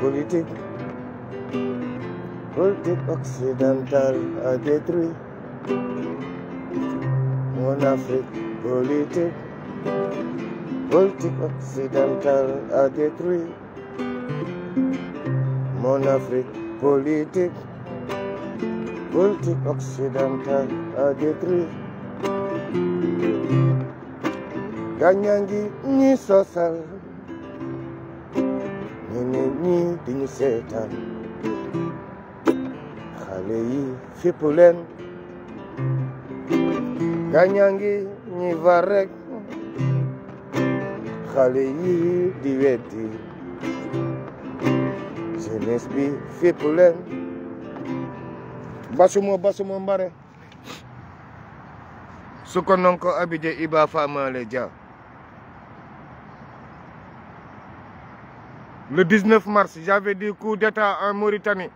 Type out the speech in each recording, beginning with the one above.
politique occidentale a détruit mon Afrique. Politique occidentale a détruit mon Afrique. Politique occidentale a détruit. Ganyangi ñi sosal ñi di ñu seetaan xale yi fippu leen. Ganyangi ñi var rek xale yi di weddi jeunesse bi fippu leen. Basumo mbare suko nonko abidje iba famale dia. Le 19 mars, j'avais dit coup d'état en Mauritanie.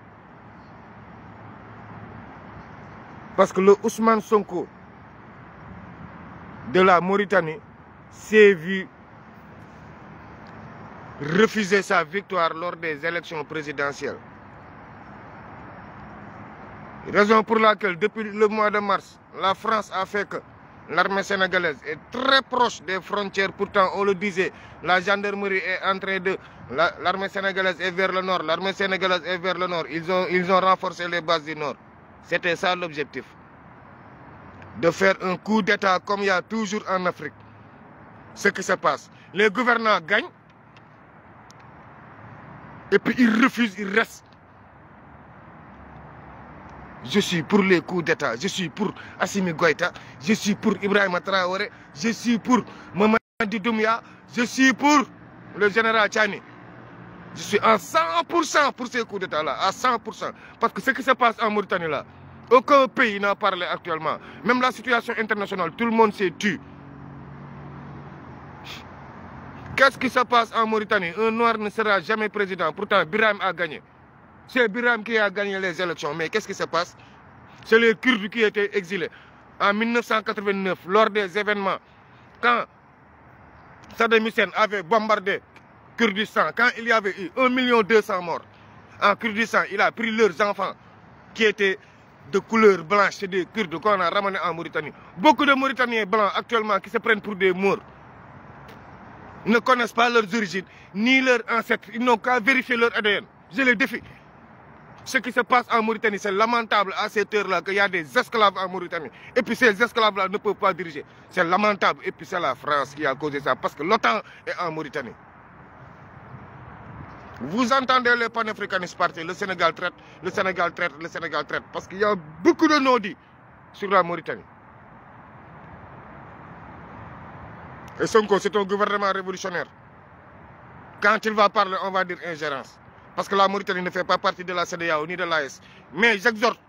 Parce que le Ousmane Sonko de la Mauritanie s'est vu refuser sa victoire lors des élections présidentielles. Raison pour laquelle, depuis le mois de mars, la France a fait que l'armée sénégalaise est très proche des frontières. Pourtant, on le disait, la gendarmerie est en train de... L'armée sénégalaise est vers le nord, l'armée sénégalaise est vers le nord. Ils ont renforcé les bases du nord. C'était ça l'objectif. De faire un coup d'état comme il y a toujours en Afrique. Ce qui se passe. Les gouvernants gagnent. Et puis ils refusent, ils restent. Je suis pour les coups d'état. Je suis pour Assimi Goïta. Je suis pour Ibrahima Traoré. Je suis pour Mamadi Doumbouya. Je suis pour le général Tchani. Je suis à 100% pour ces coups d'état-là. À 100%. Parce que ce qui se passe en Mauritanie là, aucun pays n'a parlé actuellement. Même la situation internationale, tout le monde s'est tué. Qu'est-ce qui se passe en Mauritanie? Un noir ne sera jamais président. Pourtant, Birame a gagné. C'est Birame qui a gagné les élections. Mais qu'est-ce qui se passe? C'est les Kurdes qui étaient exilés. En 1989, lors des événements, quand Saddam Hussein avait bombardé Kurdistan, quand il y avait eu 1 200 000 morts en Kurdistan, il a pris leurs enfants qui étaient de couleur blanche, c'est des Kurdes qu'on a ramenés en Mauritanie. Beaucoup de Mauritaniens blancs actuellement qui se prennent pour des morts ne connaissent pas leurs origines, ni leurs ancêtres. Ils n'ont qu'à vérifier leur ADN. Je les défie. Ce qui se passe en Mauritanie, c'est lamentable à cette heure-là qu'il y a des esclaves en Mauritanie. Et puis ces esclaves-là ne peuvent pas diriger. C'est lamentable. Et puis c'est la France qui a causé ça. Parce que l'OTAN est en Mauritanie. Vous entendez les panafricanistes partir. Le Sénégal traite, le Sénégal traite, le Sénégal traite. Parce qu'il y a beaucoup de non-dits sur la Mauritanie. Et Sonko, c'est un gouvernement révolutionnaire. Quand il va parler, on va dire ingérence. Parce que la Mauritanie ne fait pas partie de la CEDEAO ni de l'AES. Mais j'exhorte,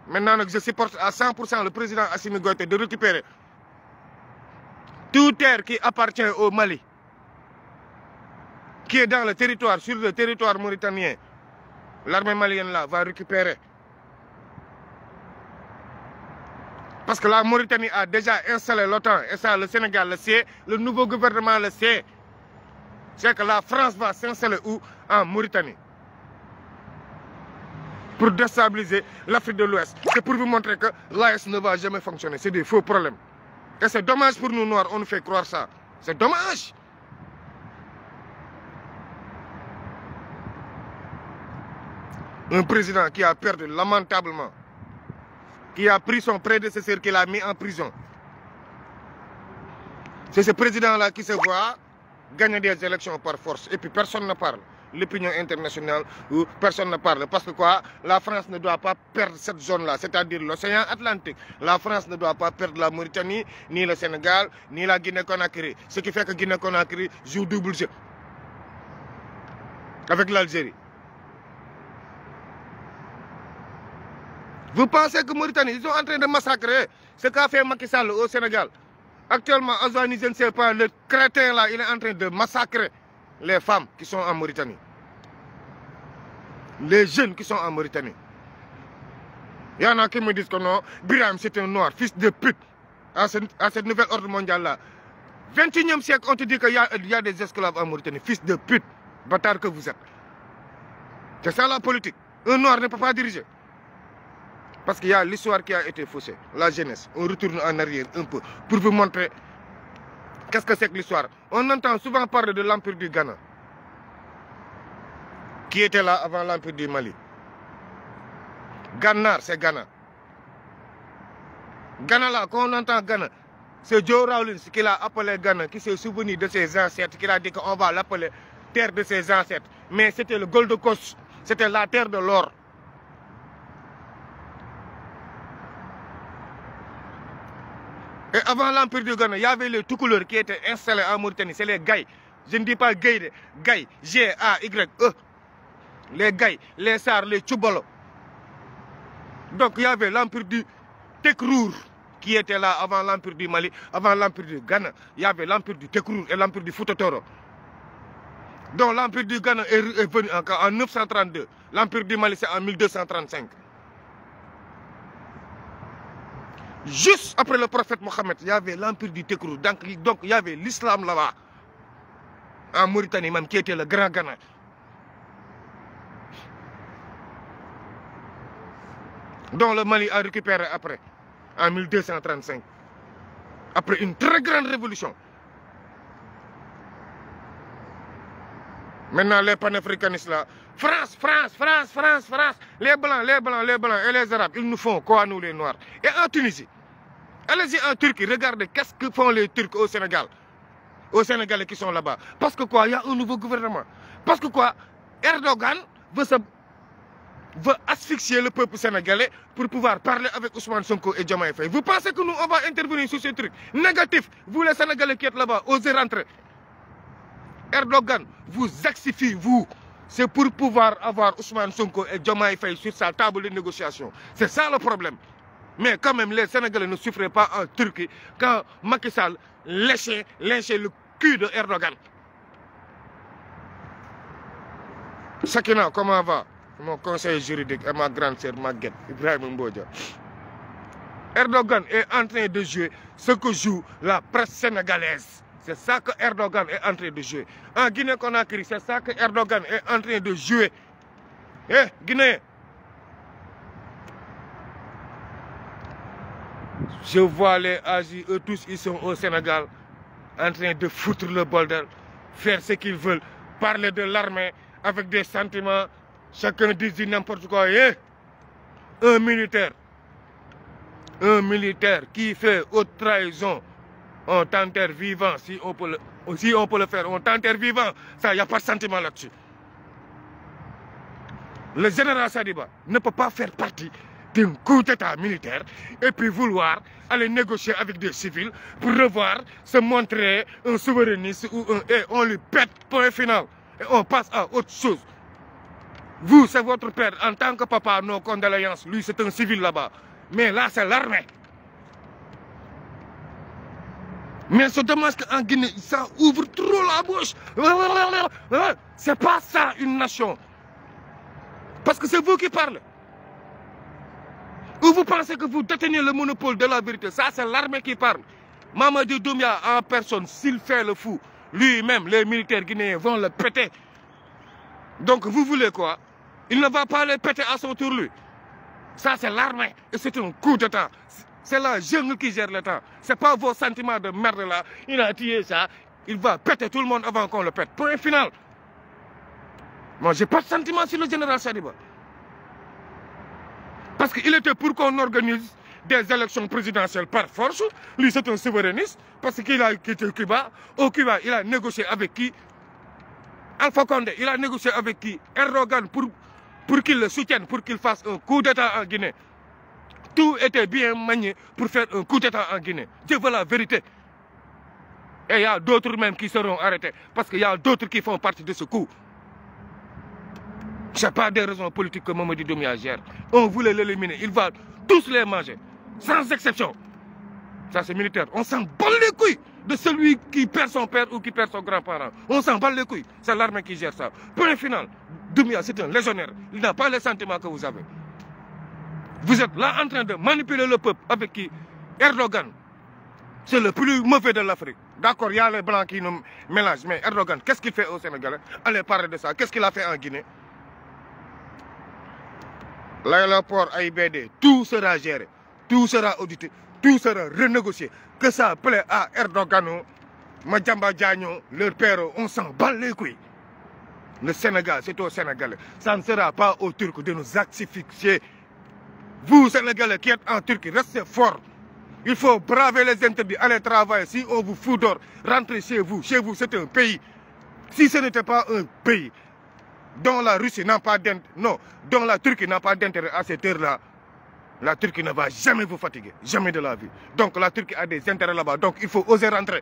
maintenant que je supporte à 100% le président Assimi Goïta de récupérer toute terre qui appartient au Mali, qui est dans le territoire, sur le territoire mauritanien. L'armée malienne là va récupérer. Parce que la Mauritanie a déjà installé l'OTAN. Et ça, le Sénégal le sait, le nouveau gouvernement le sait. C'est que la France va s'installer où? En Mauritanie. Pour déstabiliser l'Afrique de l'Ouest. C'est pour vous montrer que l'AES ne va jamais fonctionner. C'est des faux problèmes. Et c'est dommage pour nous Noirs, on nous fait croire ça. C'est dommage. Un président qui a perdu lamentablement, qui a pris son prédécesseur, qui l'a mis en prison. C'est ce président-là qui se voit gagner des élections par force. Et puis personne ne parle. L'opinion internationale, personne ne parle. Parce que quoi? La France ne doit pas perdre cette zone-là, c'est-à-dire l'océan Atlantique. La France ne doit pas perdre la Mauritanie, ni le Sénégal, ni la Guinée-Conakry. Ce qui fait que Guinée-Conakry joue double jeu avec l'Algérie. Vous pensez que Mauritanie, ils sont en train de massacrer ce qu'a fait Macky Sall au Sénégal. Actuellement, Azwani, je ne sais pas, le crétin là, il est en train de massacrer les femmes qui sont en Mauritanie. Les jeunes qui sont en Mauritanie. Il y en a qui me disent que non, Birame c'est un noir, fils de pute, à cette nouvelle ordre mondiale là. 21e siècle, on te dit qu'il y a des esclaves en Mauritanie, fils de pute, bâtard que vous êtes. C'est ça la politique. Un noir ne peut pas diriger. Parce qu'il y a l'histoire qui a été faussée. La jeunesse. On retourne en arrière un peu pour vous montrer qu'est-ce que c'est que l'histoire. On entend souvent parler de l'Empire du Ghana, qui était là avant l'Empire du Mali. Ghana, c'est Ghana. Ghana là, quand on entend Ghana, c'est Joe Rawlins qui l'a appelé Ghana, qui s'est souvenu de ses ancêtres, qui a dit qu'on va l'appeler terre de ses ancêtres. Mais c'était le Gold Coast, c'était la terre de l'or. Et avant l'Empire du Ghana, il y avait les Toucouleurs qui étaient installés en Mauritanie. C'est les Gaï. Je ne dis pas Gaï, Gaï, G-A-Y-E. Les Gaï, les Sars, les Tchoubolo. Donc il y avait l'Empire du Tekrour qui était là avant l'Empire du Mali, avant l'Empire du Ghana. Il y avait l'Empire du Tekrour et l'Empire du Fouta-Toro. Donc l'Empire du Ghana est venu encore en 932. L'Empire du Mali, c'est en 1235. Juste après le prophète Mohammed, il y avait l'Empire du Tekrour. Donc il y avait l'islam là-bas. En Mauritanie même, qui était le grand Ghana. Donc le Mali a récupéré après, en 1235. Après une très grande révolution. Maintenant, les panafricanistes là, France, France, France, France, France, les Blancs, les Blancs, les Blancs et les Arabes, ils nous font quoi, nous les Noirs? Et en Tunisie, allez-y en Turquie, regardez qu'est-ce que font les Turcs au Sénégal. Aux Sénégalais qui sont là-bas. Parce que quoi, il y a un nouveau gouvernement. Parce que quoi, Erdogan veut asphyxier le peuple sénégalais pour pouvoir parler avec Ousmane Sonko et Diomaye Faye. Vous pensez que nous, on va intervenir sur ce truc négatif? Vous les Sénégalais qui êtes là-bas, osez rentrer. Erdogan vous exifie, vous. C'est pour pouvoir avoir Ousmane Sonko et Diomaye Faye sur sa table de négociation. C'est ça le problème. Mais quand même, les Sénégalais ne souffraient pas en Turquie quand Macky Sall lynchait le cul de Erdogan. Sakina, comment va? Mon conseil juridique et ma grande sœur Maguette, Ibrahim Mbodja. Erdogan est en train de jouer ce que joue la presse sénégalaise. C'est ça que Erdogan est en train de jouer. En Guinée-Conakry, c'est ça que Erdogan est en train de jouer. Eh, Guinée. Je vois les Agis, eux tous, ils sont au Sénégal, en train de foutre le bordel, faire ce qu'ils veulent, parler de l'armée avec des sentiments. Chacun dit n'importe quoi. Eh, un militaire qui fait haute trahison, on t'enterre vivant, si on peut le faire, on t'enterre vivant. Ça, il n'y a pas de sentiment là-dessus. Le général Sadiba ne peut pas faire partie d'un coup d'état militaire et puis vouloir aller négocier avec des civils pour revoir, se montrer un souverainiste ou un... Et on lui pète, point final. Et on passe à autre chose. Vous, c'est votre père. En tant que papa, nos condoléances. Lui, c'est un civil là-bas. Mais là, c'est l'armée. Mais c'est dommage qu'en Guinée, ça ouvre trop la bouche. C'est pas ça, une nation. Parce que c'est vous qui parlez. Ou vous pensez que vous détenez le monopole de la vérité. Ça, c'est l'armée qui parle. Mamadi Doumbia en personne, s'il fait le fou, lui-même, les militaires guinéens vont le péter. Donc, vous voulez quoi? Il ne va pas les péter à son tour, lui. Ça, c'est l'armée. Et c'est un coup d'état. C'est la jungle qui gère l'État. Ce n'est pas vos sentiments de merde là. Il a tué ça. Il va péter tout le monde avant qu'on le pète. Point final. Moi, je n'ai pas de sentiment sur le général Sadiba. Parce qu'il était pour qu'on organise des élections présidentielles par force. Lui, c'est un souverainiste. Parce qu'il a quitté Cuba. Au Cuba, il a négocié avec qui? Alpha Condé. Il a négocié avec qui? Erdogan pour qu'il le soutienne, pour qu'il fasse un coup d'état en Guinée. Tout était bien manié pour faire un coup d'état en Guinée. Je veux la vérité. Et il y a d'autres même qui seront arrêtés. Parce qu'il y a d'autres qui font partie de ce coup. Ce n'est pas des raisons politiques que Mamadi Doumbia gère. On voulait l'éliminer. Il va tous les manger. Sans exception. Ça, c'est militaire. On s'en bat les couilles de celui qui perd son père ou qui perd son grand-parent. On s'en bat les couilles. C'est l'armée qui gère ça. Point final. Doumbia, c'est un légionnaire. Il n'a pas les sentiments que vous avez. Vous êtes là en train de manipuler le peuple avec qui? Erdogan. C'est le plus mauvais de l'Afrique. D'accord, il y a les Blancs qui nous mélangent. Mais Erdogan, qu'est-ce qu'il fait au Sénégal? Allez parler de ça. Qu'est-ce qu'il a fait en Guinée? l'aéroport AIBD, tout sera géré, tout sera audité, tout sera renégocié. Que ça plaît à Erdogan, Madjamba Diagno, leur père, on s'en bat les couilles. Le Sénégal, c'est au Sénégalais. Ça ne sera pas aux Turcs de nous asphyxier. Vous, Sénégalais qui êtes en Turquie, restez forts. Il faut braver les interdits, aller travailler. Si on vous fout d'or, rentrez chez vous. Chez vous, c'est un pays. Si ce n'était pas un pays dont la Russie n'a pas d'intérêt, non, dont la Turquie n'a pas d'intérêt à cette heure-là, la Turquie ne va jamais vous fatiguer, jamais de la vie. Donc la Turquie a des intérêts là-bas, donc il faut oser rentrer.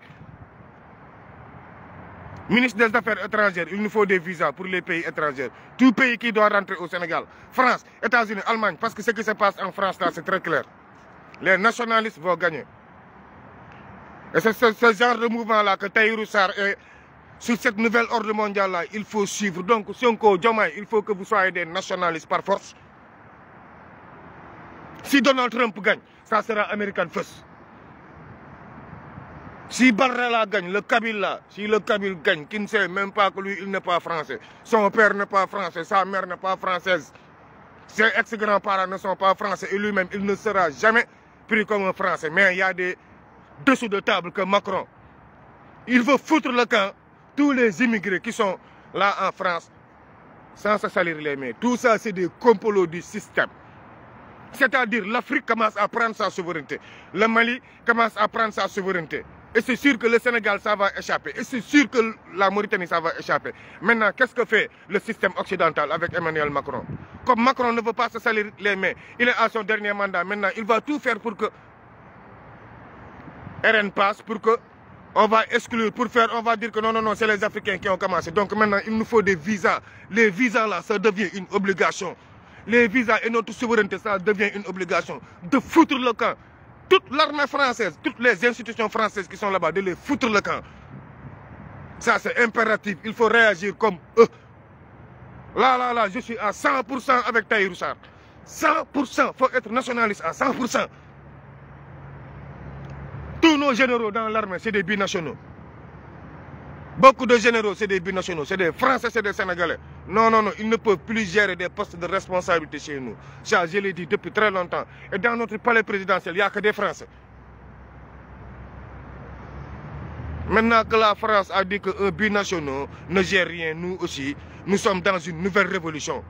Ministre des Affaires étrangères, il nous faut des visas pour les pays étrangers. Tout pays qui doit rentrer au Sénégal. France, États-Unis, Allemagne, parce que ce qui se passe en France là, c'est très clair. Les nationalistes vont gagner. Et c'est ce genre de mouvement-là que Tahirou Sarr est sur cette nouvelle ordre mondiale-là, il faut suivre. Donc, Sonko, Diomaye, il faut que vous soyez des nationalistes par force. Si Donald Trump gagne, ça sera American First. Si Barrella gagne, le Kabyle là, si le Kabyle gagne, qui ne sait même pas que lui, il n'est pas français. Son père n'est pas français, sa mère n'est pas française. Ses ex-grands-parents ne sont pas français et lui-même, il ne sera jamais pris comme un français. Mais il y a des dessous de table que Macron, il veut foutre le camp, tous les immigrés qui sont là en France, sans se salir les mains. Tout ça, c'est des complots du système. C'est-à-dire l'Afrique commence à prendre sa souveraineté. Le Mali commence à prendre sa souveraineté. Et c'est sûr que le Sénégal, ça va échapper. Et c'est sûr que la Mauritanie, ça va échapper. Maintenant, qu'est-ce que fait le système occidental avec Emmanuel Macron? Comme Macron ne veut pas se salir les mains, il est à son dernier mandat. Maintenant, il va tout faire pour que RN passe, pour que on va exclure, pour faire, on va dire que non, non, non, c'est les Africains qui ont commencé. Donc maintenant, il nous faut des visas. Les visas là, ça devient une obligation. Les visas et notre souveraineté, ça devient une obligation. De foutre le camp. Toute l'armée française, toutes les institutions françaises qui sont là-bas, de les foutre le camp. Ça, c'est impératif. Il faut réagir comme eux. Là, je suis à 100% avec Tahirou Sarr. 100%. Il faut être nationaliste à 100%. Tous nos généraux dans l'armée, c'est des binationaux. Beaucoup de généraux, c'est des binationaux. C'est des Français, c'est des Sénégalais. Non, non, non, ils ne peuvent plus gérer des postes de responsabilité chez nous. Ça, je l'ai dit depuis très longtemps. Et dans notre palais présidentiel, il n'y a que des Français. Maintenant que la France a dit qu'un binational ne gère rien, nous aussi, nous sommes dans une nouvelle révolution.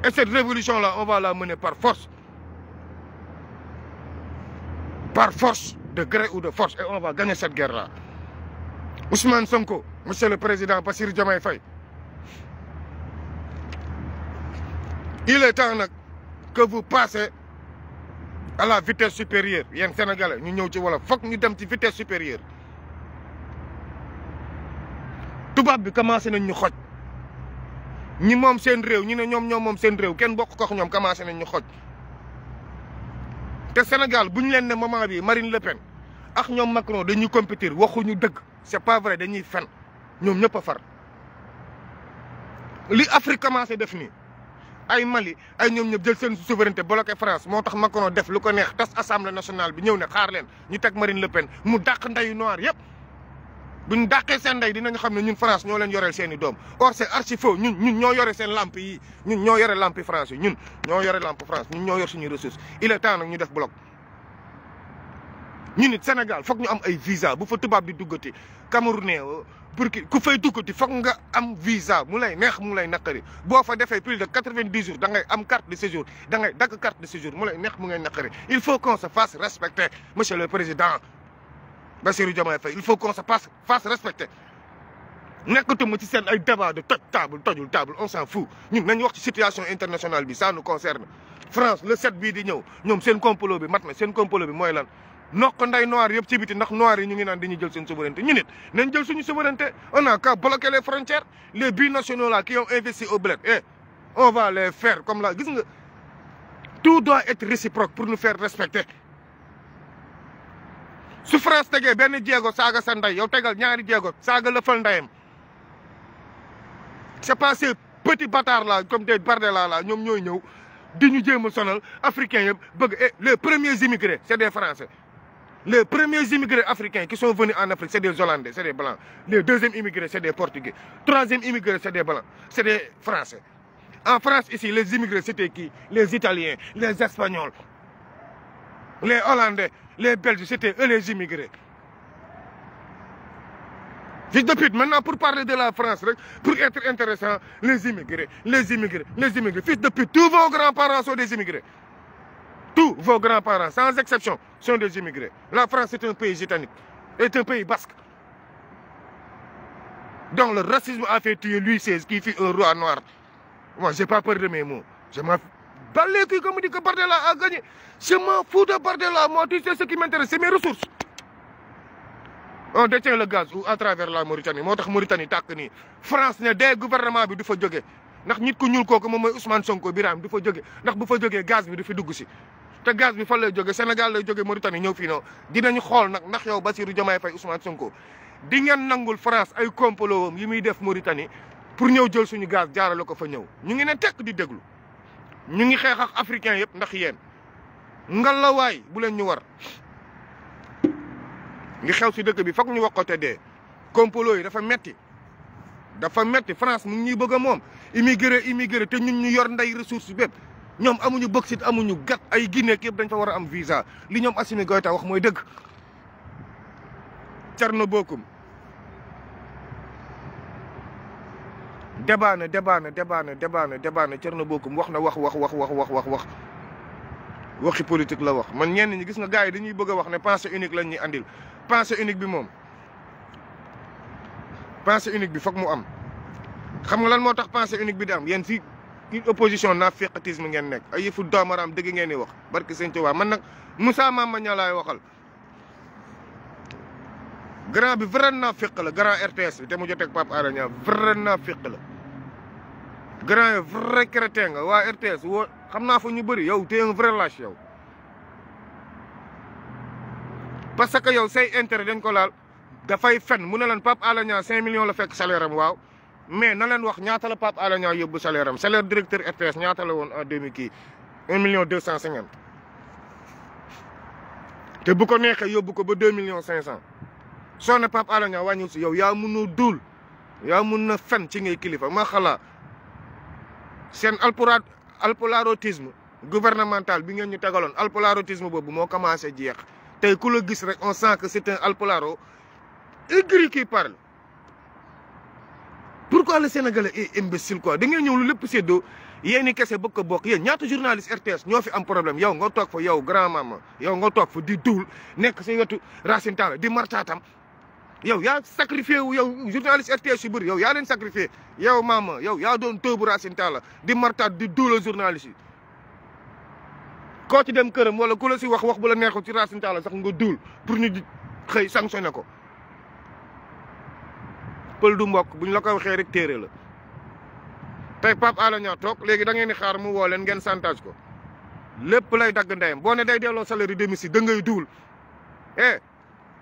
Et cette révolution-là, on va la mener par force. Par force, de gré ou de force. Et on va gagner cette guerre-là. Ousmane Sonko, monsieur le président Bassirou Diomaye Faye, il est temps que vous passez à la vitesse supérieure. Il y a un Sénégalais, nous sommes là, il faut que nous ayons une vitesse supérieure. Tout le monde commence à nous faire. Nous sommes sen réew, nous sommes sen réew, kenn bokk ko ñom commencé nañ ñu xoj. Té Sénégal buñ leen né moment bi Marine Le Pen ak ñom Macron dañuy compétir waxu ñu dëgg. C'est pas vrai, dañuy fen. Ñom ñëpp a far. Li Afrique commencé def ni ay Mali ay ñom ñëpp jël seen souveraineté bloqué France motax Macron def lu ko neex tas assemblée nationale bi ñëw ne xaar leen ñu tek Marine Le Pen mu dàq ndeyu noir yépp. Buñ dàqee seen ndey dinañ xam ne ñun France ñoo leen yoreel seen i doom or c'est archi faux ñun ñoo yore seen lampe yi ñun ñoo yore lampe France yi ñun ñoo yore lampe France ñun ñoo yor suñuy ressources il est temps nag ñu def bloc. ñun it Sénégal foog ñu am ay visa bu fa tubaab di duggati Camerounais pour que ku fay duggati foog nga am visa mu lay neex mu lay naqari boo fa defee plus de 90 jours da ngay am carte de séjour da ngay dagg carte de séjour mu lay neex mu ngay naqari il faut qu'on se fasse respecter monsieur le président Bassirou Diomaye Faye il faut qu'on se fasse respecter nekkatuma ci seen ay débat de toj table tojul table on s'en fout ñun nañ wax ci situation internationale bi ça nous concerne France le 7 bii di ñëw ñoom seen complot bi mat na seen complot bi mooy lan nokk nday noir yëpp ci biti ndax noir yi ñu ngi naan dañuy jël seen souveraineté ñu nit nañ jël suñu souveraineté on a qu'à bloquer les frontières les binationaux là qui ont investi au bled on va les faire comme là gis nga tout doit être réciproque pour nous faire respecter. Su France tegee benn jéego saaga sa ndey yow tegal ñaari jéego saaga lëfal ndeyam c'est pas ces petits bâtards là comme des Bardella là ñoom ñooy ñëw di ñu jéem a sonal africains yëpp bëgg les premiers immigrés c'est des Français. Les premiers immigrés africains qui sont venus en Afrique c'est des Hollandais c'est des Blancs. Les deuxièmes immigrés c'est des Portugais. Troisième immigrés c'est des Blancs c'est des Français. En France, ici, les immigrés, c'était qui? Les Italiens, les Espagnols, les Hollandais, les Belges, c'était eux les immigrés. Fils de pute, maintenant pour parler de la France, pour être intéressant, les immigrés, les immigrés, les immigrés. Fils de pute, tous vos grands-parents sont des immigrés. Tous vos grands-parents, sans exception, sont des immigrés. La France est un pays gitanique, est un pays basque. Donc le racisme a fait tuer Louis XVI, qui fut un roi noir. Moi, j'ai pas peur de mes mots. Je m'en bats les couilles comme dit que Bardella a gagné. Je m'en fous de Bardella. Moi, tu sais ce qui m'intéresse, c'est mes ressources. On détient le gaz à travers la Mauritanie. Moo tax Mauritanie tàkk nii France ne dee gouvernement bi du fa jóge ndax nit ku ñuul kooku moom mooy Ousmane Sonko Birame du fa jóge ndax bu fa jógee gaz bi du fi dugg si te gaz bi fan lay jóge Sénégal lay jóge Mauritanie ñëw fii noonu dinañu xool nag ndax yow Bassirou Diomaye Faye Ousmane Sonko di ngeen nangul France ay complot yi muy def Mauritanie pour ñëw jël suñu gaz jaarale ko fa ñëw ñu ngi ne tekk di déglu ñu ngi xeex ak africain yëpp ndax yéen ngalawaay bu leen ñu war li xew si dëkk bi foog ñu wax ko te dee complot yi dafa metti France mu ngi ñuy bëgg a moom immigré te ñun ñu yor nday ressource bépp ñoom amuñu bauxite amuñu gat ay Guinée yëpp dañ fa war a am visa li ñoom Assimi Goïta wax mooy dëgg Thierno Bocoum débat na Thierno Bocoum wax na wax waxi politique la wax man ñenn ñi gis nga gars yi dañuy bëgg a wax ne pensée unique lañ ñuy andil pensée unique bi moom pensée unique bi foog mu am xam nga lan moo tax pensée unique bi di am yéen si opposition naaféqatisme ngeen nekk ay yëfu doomaraam dëgg ngeen di wax barke Sëñ Tuubaa man nag Moussa Mama Niang laay waxal grand bi vrai naaféq la grand RTS bi te mu joteeg Pape Alé Niang vrai naaféq la grand yi vrai crétin nga waa RTS woo xam naa fa ñu bëri yow t'es un vrai lâche yow parce que yow say intérêt dañ ko laal dafay fen mu ne leen Pape Alé Niang 5 millions la fekk salaire am waaw mais na leen wax ñaata la Pape Alé Niang yóbbu salaire am salaire directeur RTS ñaata la woon en 2000 kii 1 250 000 te bu ko neexee yóbbu ko ba 2 500 000 soo ne Pape Alé Niang wàññiwul si yow yaa mun a duul yaa mun na fen ci ngay kilifa ma xalaa seen alpularotisme gouvernemental bi ngeen ñu tegaloon alpularotisme boobu moo commencé jeex tey ku la gis rek on sent que c'est un alpularo aigri qui parle. Pourquoi le Sénégalais est imbécile quoi da ngeen ñëw lu lépp séddoo yéen i kese bëgg ko bokk yéen ñaata journaliste RTS ñoo fi am problème yow nga toog fa yow grand maman yow nga toog fa di duul nekk si wetu Racine Talla di martaatam yow yaa sacrifié wu yow journaliste RTS yu bëri yow yaa leen sacrifié yow maama yow yaa doon tëbu Racine Talla di martaat di duula journaliste yi koo ci dem këram wala ku la si wax bu la neexul ci Racine Talla sax nga duul pour ñu di xëy sanctionné ko pël du mbokk buñ la ko waxee rek téere la tey Pape Alé Niang toog léegi da ngeen di xaar mu woo leen ngeen chantage ko lépp lay dagg ndeyam boo ne day delloo salaire yu domicile da ngay duul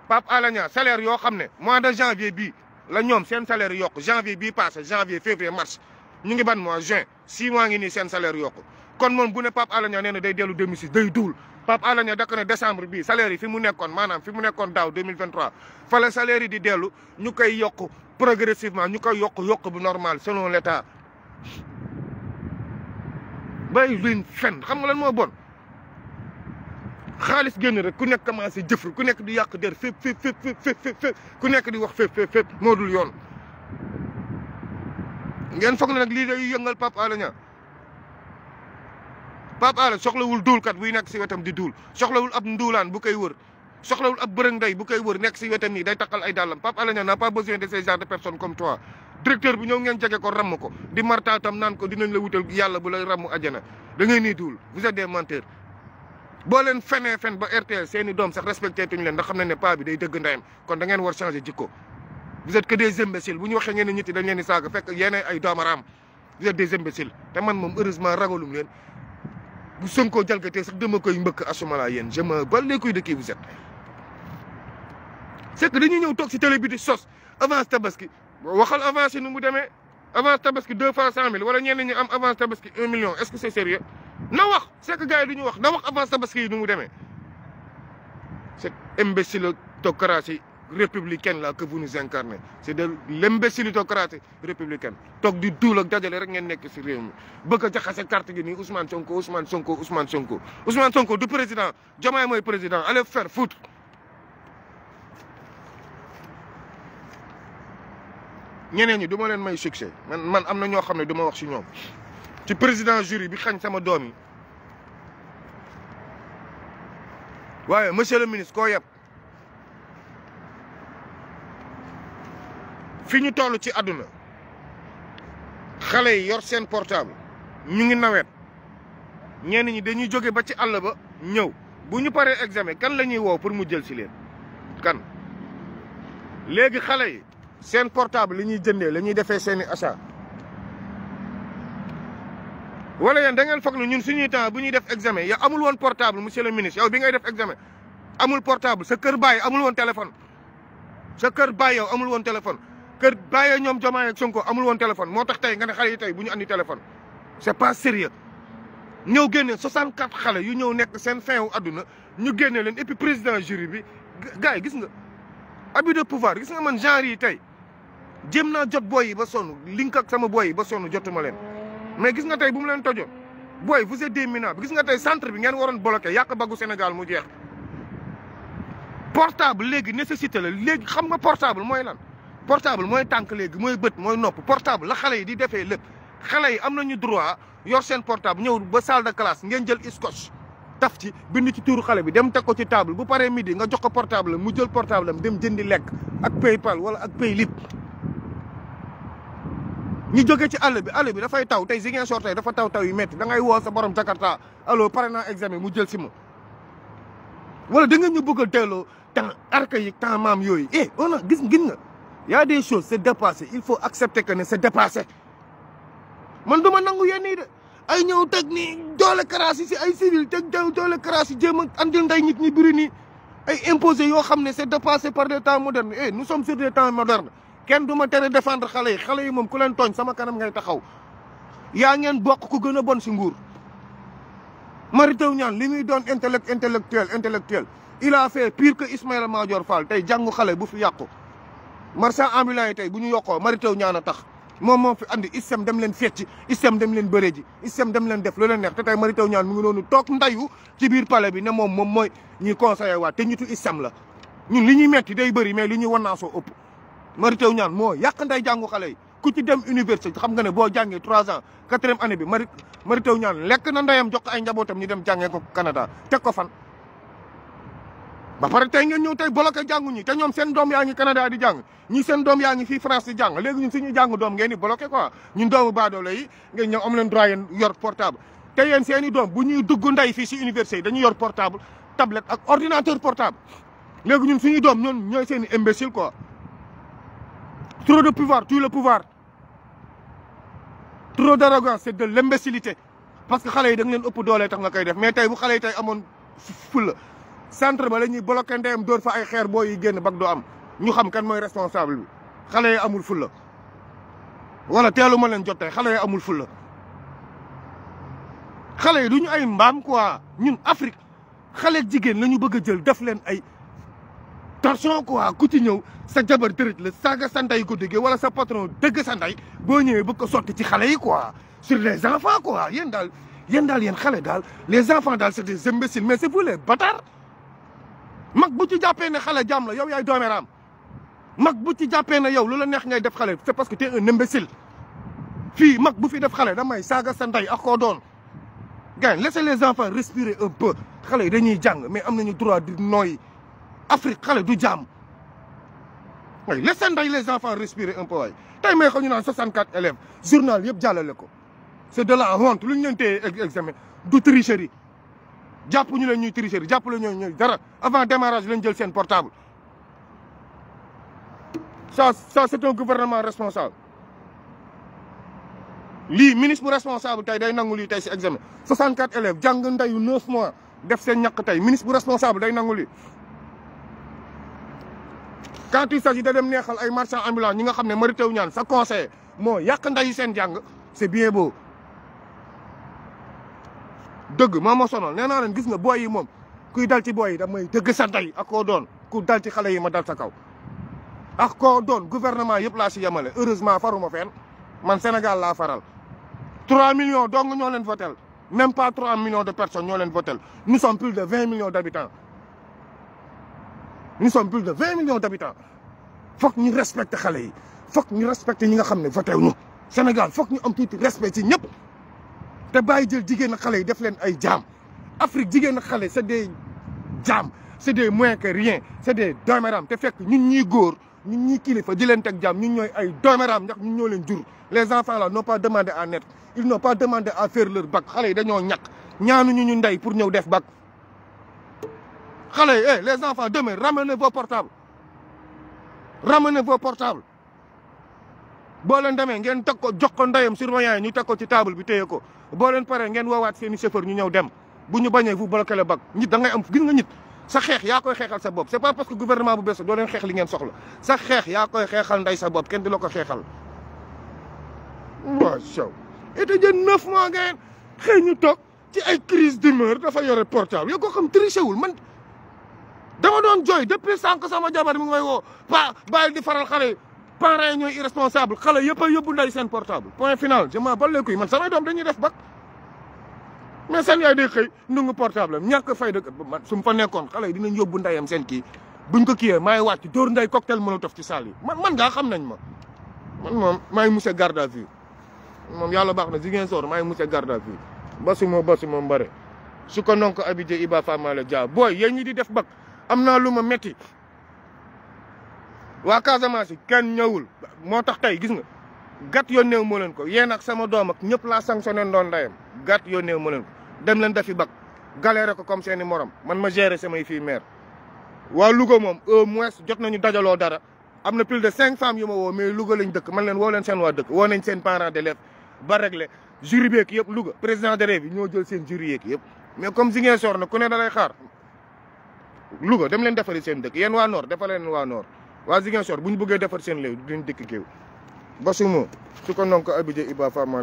Pape Alé Niang salaire yoo xam ne mois de janvier bii la ñoom seen salaire yokku janvier bii passé janvier février mars ñu ngi ban mois juin 6 mois ngi nii seen salaire yokku kon moom bu ne Pape Alé Niang nee na day dellu domicile day duul Pape Alé Niang dakk ne décembre bii salaire yi fi mu nekkoon maanaam fi mu nekkoon daaw 2023 fa la salaire yi di dellu ñu koy yokku progressivement ñu koy yokk bu normal selon l'état bay luñ fen xam nga lan moo bon xaalis génn rek ku nekk commencé jëfru ku nekk di yàq der fépp ku nekk di wax fépp moo dul yoon ngeen foog ne nag lii day yëngal Pape Alé Niang Pape Alé soxlawul duulkat buy nekk si wetam di duul soxlawul ab nduulaan bu koy wër soxlawul ab bërëng day bu koy wër nekk si wetam nii day takkal ay dàllam Pape Alé Niang n'a pas besoin de ces genres de personnes comme toi directeur bi ñëw ngeen jege ko ramm ko di martaatam naan ko dinañ la wutal yàlla bu lay ramm ajana da ngay nii duul vous êtes des menteurs boo leen fenee fen ba RTL seeni doom sax respecté tuñu leen ndax xam nañ ne paa bi day dëgg ndeyam kon da ngeen war changer jikko vous êtes que des imbéciles bu ñu waxee ngeen ne nit yi dañ leen di saaga fekk yéenay ay doomaraam vous êtes des imbéciles te man moom heureusement ragalum leen bu Sonko jalgatee sax dama koy mbëkk asumala yéen je me bats les couilles de qui vous êtes c'est que dañuy ñëw toog si télé bi di sos avance tabaski waxal avance yi nu mu demee avance tabaski 2 fois 100 000 wala ñenn ñi am avance tabaski 1 million est-ce que c'est sérieux na wax c'est que gars yi du ñu wax na wax avance tabaski yi nu mu demee cette imbécilocratie républicaine là que vous nous incarnez c'est de l'imbécilitocratie républicaine toog di duul ak dajale rek ngeen nekk si réew mi bëgg a jaxase carte gi nii Ousmane Sonko Ousmane Sonko Ousmane Sonko Ousmane Sonko du président Diomaye mooy président allez faire foutre ñeneen ñi du ma leen may succès man am na ñoo xam ne du ma wax si ñoom ci président jury bi xañ sama doom yi waaye monsieur le ministre koo yeb fi ñu toll ci àdduna xale yi yor seen portable ñu ngi nawet ñenn ñi dañuy jóge ba ci àll ba ñëw bu ñu paree examen kan la ñuy woo pour mu jël si leen kan léegi xale yi seen portable li ñuy jëndee la ñuy defee seeni achat wala yéen da ngeen foog ne ñun suñuy temps bu ñuy def examen yow amul woon portable monsieur le ministre yow bi ngay def examen amul portable sa kër baay amul woon téléphone sa kër baay yow amul woon téléphone kër bàyyee ñoom Diomaye ak Sonko amul woon téléphone moo tax tey nga ne xale yi tey bu ñu andi téléphone c'est pas sérieux ñëw génne 64 xale yu ñëw nekk seen fin wu àdduna ñu génne leen et puis président jury bi gars yi gis nga abus de pouvoir gis nga man genre yi tey jéem naa jot booy yi ba sonn link ak sama booy yi ba sonn jotuma leen mais gis nga tey bu mu leen tojoon booy vous êtes des minables gis nga tey centre bi ngeen waroon bloqué yàq baggu Sénégal mu jeex portable léegi nécessité la léegi xam nga portable mooy lan portable mooy tànk léegi mooy bët mooy nopp portable la xale yi di defee lépp xale yi am nañu droit yor seen portable ñëw ba salle de classe ngeen jël scotch taf ci bind ci tuuru xale bi dem teg ko ci table bu paree midi nga jox ko portable mu jël portable am dem jëndi lekk ak Paypal wala ak Paylip ñu jóge ci àll bi dafay taw tey Ziguinchor tey dafa taw yu metti da ngay woo sa borom Jakarta allo pare naa examen mu jël si ma wala da nga ñu bëgg a delloo temps archaïque temps maam yooyu on a gis nga y a des choses c'est dépassé il faut accepter que ne c'est dépassé man duma nangu yenn yi de ay ñëw teg ni doole karaas yi si ay civil teg doole karaas yi jéem a andil nday nit ñi bëri nii ay imposé yoo xam ne c'est dépassé par des temps modernes nous sommes sur des temps modernes kenn du ma tere défendre xale yi moom ku leen tooñ sama kanam ngay taxaw yaa ngeen bokk ku gën a bon si nguur Mary Teuw Niane li muy doon intellectuel il a fait pire que Ismaïla Madior Fall tey jàngu xale bu fi yàqu marchand ambulant yi tey bu ñu yokkoo Mary Teuw Niane a tax moom fi andi ISEM dem leen fecc ISEM dem leen bëre ji ISEM dem leen def lu leen neex te tey Mary Teuw Niane mu ngi noonu toog ndayu ci biir palais bi ne moom mooy ñuy conseillé waat te ñitu ISEM la ñun li ñuy metti day bëri mais li ñuy wannaasoo ëpp Mary Teuw Niane moo yàq nday jàngu xale yi ku ci dem université xam nga ne boo jàngee 3 ans 4e année bi Mary Teuw Niane lekk na ndeyam jox ko ay njabootam ñu dem jàngee ko Canada teg ko fan ba pare tey ngeen ñëw tey bloqué jàngu ñi te ñoom seen doom yaa ngi Canada di jàng ñi seen doom yaa ngi fii France di jàng léegi ñun suñuy jàng doom ngeen di bloqué quoi ñun doomu baadoolo yi ngeen ñëw am leen droit yéen yor portable te yéen seen i doom bu ñuy dugg ndey fii si université yi dañuy yor portable tablette ak ordinateur portable léegi ñun suñuy doom ñoon ñooy seen i imbécile quoi trop de pouvoir tue le pouvoir trop d'arrogance c'est de l'imbécilité parce que xale yi da nga leen ëpp doole tax nga koy def mais tey bu xale yi tey amoon fulla centre ba la ñuy bloqué ndeyam dóor fa ay xeer boo yi génn bag doo am ñu xam kan mooy responsable bi xale yi amul fulla wala teelu ma leen jot tey xale yi amul fulla xale yi du ñu ay mbaam quoi ñun Afrique xale jigéen la ñu bëgg a jël def leen ay torsion quoi ku ci ñëw sa jabar tërëj la saaga sa ndey ko déggee wala sa patron dëgg sa ndey boo ñëwee bëgg ko sotti ci xale yi quoi sur les enfants quoi yéen daal yéen xale daal les enfants daal c'est des imbéciles mais c'est vous les bâtards mag bu ci jàppee ne xale jàmm la yow yaay doomeeraam mag bu ci jàppee ne yow lu la neex ngay def xale c'est parce que t'es un imbécile fii mag bu fi def xale damay saaga sa ndey ak koo doon gars laissez les enfants respirer un peu xale yi dañuy jàng mais am nañu droit di nooyi Afrique xale du jàmm way laissez ndey les enfants respirer un peu waay tey may xam ñu naan 64 élèves journal yëpp jàllale ko c'est de la honte lu ñu leen téye examen du tricherie jàpp ñu leen ñuy tricherie jàpp la ñuy dara avant démarrage lañ jël seen portable ça c'est un gouvernement responsable lii ministre bu responsable tey day nangu lii tey si examen 64 élèves jàng ndeyu 9 mois def seen ñàkk tey ministre bu responsable day nangu lii quand il s'agit de dem neexal ay marchands ambulants ñi nga xam ne Mary Teuw Niane sa conseiller moo yàq ndeyu seen jàng c'est bien beau dëgg moo ma sonal nee naa leen gis nga booy yi moom kuy dal ci booy yi damay dëgg sa ndey ak koo doon ku dal ci xale yi ma dal sa kaw ak koo doon gouvernement yëpp laa si yemale heureusement faruma fenn man Sénégal laa faral 3 millions dong ñoo leen votel même pas 3 millions de personnes ñoo leen votel nous sommes plus de 20 millions d'habitants nous sommes plus de 20 millions d'habitants foog ñu respecté xale yi foog ñu respecté ñi nga xam ne voté ñu Sénégal foog ñu am tuuti respect ci ñëpp te bàyyi jël jigéen ak xale yi def leen ay jaam Afrique jigéen ak xale c'est des jaam c'est des moins que rien c'est des dooméram te fekk ñun ñuy góor ñun ñuy kilifa di leen teg jaam ñun ñooy ay dooméram ndax ñun ñoo leen jur les enfants là n'ont pas demandé à naître ils n'ont pas demandé à faire leur bac xale yi dañoo ñàkk ñaanuñu ñu ndey pour ñëw def bac xale yi les enfants demain ramenez vos portables boo leen demee ngeen teg ko jox ko ndeyam surveillant yi ñu teg ko ci table bi téye ko boo leen paree ngeen woowaat seen i chauffeur ñu ñëw dem bu ñu bañee vous bloquez le bac nit da ngay am gis nga nit sa xeex yaa koy xeexal sa bopp c'est pas parce que gouvernement bu bees doo leen xeex li ngeen soxla sa xeex yaa koy xeexal ndey sa bopp kenn di la ko xeexal waaw sow étudiant 9 mois ngeen xëy ñu toog ci ay crise d'humeur dafa yore portable yow ko xam triché wul man dama doon jooy depuis sànq sama jabar mi ngi may woo bàyyil di faral xale yi parents yi ñooy irresponsable xale yëpp a yóbbu nday seen portable point final je m'en bats les couilles man samay doom dañuy def bac mais seen yaay day xëy ndungu portable am ñàkk fay dëkk man su ma fa nekkoon xale yi dinañ yóbbu ndayam seen kii buñ ko kiiyee maay wàcc dóor nday cocktail molotov ci salle yi man ngaa xam nañ ma man moom maay monsieur garde à vue moom yàlla baax na Ziguinchor maay monsieur garde à vue basu moo mbare su ko non ko abidé Iba Famale Dia booy yéen ñi di def bac am naa lu ma metti waa Casamance yi kenn ñëwul moo tax tey gis nga gàtt yónneewu moo leen ko yéen ak sama doom ak ñëpp laa sanctionné ndoon ndayam gàtt yónneewu moo leen ko dem leen defi bac galéré ko comme seeni morom man ma géré samay fii maire waa Louga moom au moins jot nañu dajaloo dara am na plus de 5 femmes yu ma woo mais Louga lañ dëkk man leen woo leen seen waa dëkk woo nañ seen parents d'élèves ba réglé jury beek yëpp Louga président d'élèves yi ñoo jël seen jury yeek yëpp mais comme Ziguinchor na ku ne da lay xaar Louga dem leen defari seen dëkk yéen waa Nord defal leen waa Nord waa Ziguinchor bu ñu bëggee defar seen léew duñ dëkk géew basumo su ko non ko abidé Iba Famale